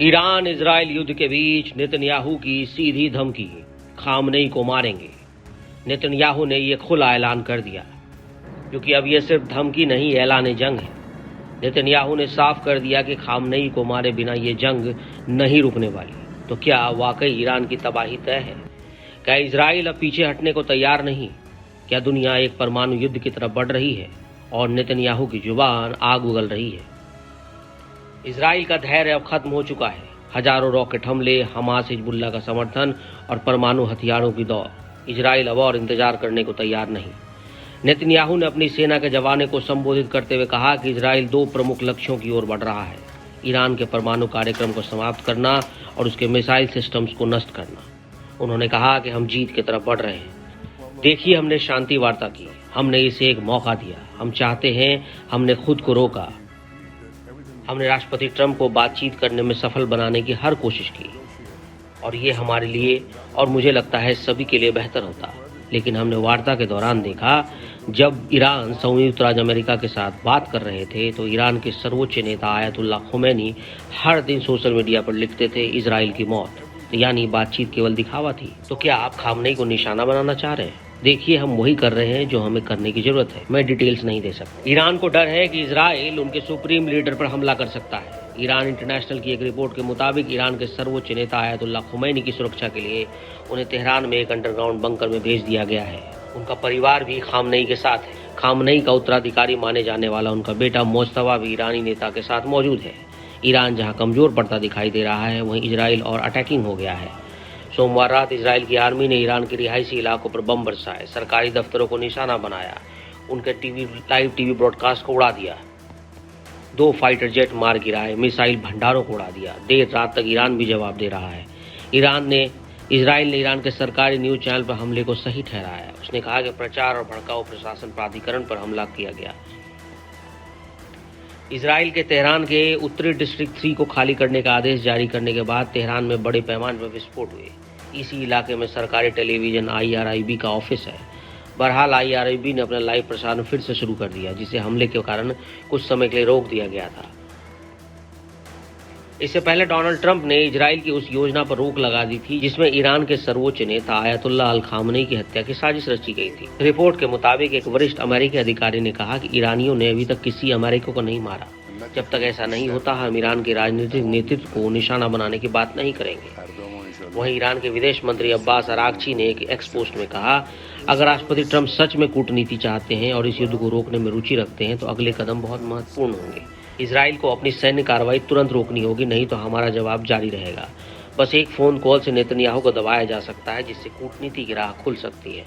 Iran Israel युद्ध के बीच Netanyahu की सीधी धमकी, खामनेई को मारेंगे। नेतन्याहू ने यह खुला ऐलान कर दिया, क्योंकि अब यह सिर्फ धमकी नहीं, ऐलान जंग है। नेतन्याहू ने साफ कर दिया कि खामनेई को मारे बिना ये जंग नहीं रुकने वाली। तो क्या वाकई ईरान की तबाही तय है? क्या इजराइल अब पीछे हटने को तैयार नहीं? क्या दुनिया एक परमाणु युद्ध की तरफ बढ़ रही है और नेतन्याहू की जुबान आग उगल रही है? इजराइल का धैर्य अब खत्म हो चुका है। हजारों रॉकेट हमले, हमास हिजबुल्लाह का समर्थन और परमाणु हथियारों की दौड़। इजराइल अब और इंतजार करने को तैयार नहीं। नेतन्याहू ने अपनी सेना के जवानों को संबोधित करते हुए कहा कि इजराइल दो प्रमुख लक्ष्यों की ओर बढ़ रहा है: ईरान के परमाणु कार्यक्रम को समाप्त करना और उसके मिसाइल सिस्टम्स को नष्ट करना। उन्होंने कहा कि हम जीत की तरफ बढ़ रहे हैं। देखिए, हमने शांति वार्ता की, हमने इसे एक मौका दिया। हम चाहते हैं, हमने खुद को रोका। हमने राष्ट्रपति ट्रंप को बातचीत करने में सफल बनाने की हर कोशिश की और ये हमारे लिए और मुझे लगता है सभी के लिए बेहतर होता। लेकिन हमने वार्ता के दौरान देखा, जब ईरान संयुक्त राज्य अमेरिका के साथ बात कर रहे थे तो ईरान के सर्वोच्च नेता आयतुल्लाह खुमैनी हर दिन सोशल मीडिया पर लिखते थे इजराइल की मौत। तो यानी बातचीत केवल दिखावा थी। तो क्या आप खामनेई को निशाना बनाना चाह रहे हैं? देखिए, हम वही कर रहे हैं जो हमें करने की जरूरत है। मैं डिटेल्स नहीं दे सकता। ईरान को डर है कि इजराइल उनके सुप्रीम लीडर पर हमला कर सकता है। ईरान इंटरनेशनल की एक रिपोर्ट के मुताबिक ईरान के सर्वोच्च नेता आयतुल्लाह खुमैनी की सुरक्षा के लिए उन्हें तेहरान में एक अंडरग्राउंड बंकर में भेज दिया गया है। उनका परिवार भी खामनेई के साथ है। खामनेई का उत्तराधिकारी माने जाने वाला उनका बेटा मोज्तबा भी ईरानी नेता के साथ मौजूद है। ईरान जहां कमजोर पड़ता दिखाई दे रहा है, वहीं इजराइल और अटैकिंग हो गया है। सोमवार रात इजराइल की आर्मी ने ईरान के रिहायशी इलाकों पर बम बरसाए, सरकारी दफ्तरों को निशाना बनाया, उनके लाइव टीवी ब्रॉडकास्ट को उड़ा दिया, 2 फाइटर जेट मार गिराए, मिसाइल भंडारों को उड़ा दिया। देर रात तक ईरान भी जवाब दे रहा है। इजराइल ने ईरान के सरकारी न्यूज चैनल पर हमले को सही ठहराया। उसने कहा कि प्रचार और भड़काऊ प्रशासन प्राधिकरण पर हमला किया गया। इजराइल के तेहरान के उत्तरी डिस्ट्रिक्ट 3 को खाली करने का आदेश जारी करने के बाद तेहरान में बड़े पैमाने पर विस्फोट हुए। इसी इलाके में सरकारी टेलीविजन IRIB का ऑफिस है। बहरहाल IRIB ने अपना लाइव प्रसारण फिर से शुरू कर दिया, जिसे हमले के कारण कुछ समय के लिए रोक दिया गया था। इससे पहले डोनाल्ड ट्रंप ने इजराइल की उस योजना पर रोक लगा दी थी जिसमें ईरान के सर्वोच्च नेता आयतुल्लाह अल खामनेई की हत्या की साजिश रची गई थी। रिपोर्ट के मुताबिक एक वरिष्ठ अमेरिकी अधिकारी ने कहा कि ईरानियों ने अभी तक किसी अमेरिकी को नहीं मारा। जब तक ऐसा नहीं होता, हम ईरान के राजनीतिक नेतृत्व को निशाना बनाने की बात नहीं करेंगे। वहीं ईरान के विदेश मंत्री अब्बास अरागची ने एक एक्स पोस्ट में कहा, अगर राष्ट्रपति ट्रंप सच में कूटनीति चाहते हैं और इस युद्ध को रोकने में रुचि रखते हैं तो अगले कदम बहुत महत्वपूर्ण होंगे। इजराइल को अपनी सैन्य कार्रवाई तुरंत रोकनी होगी, नहीं तो हमारा जवाब जारी रहेगा। बस एक फोन कॉल से नेतन्याहू को दबाया जा सकता है, जिससे कूटनीति की राह खुल सकती है।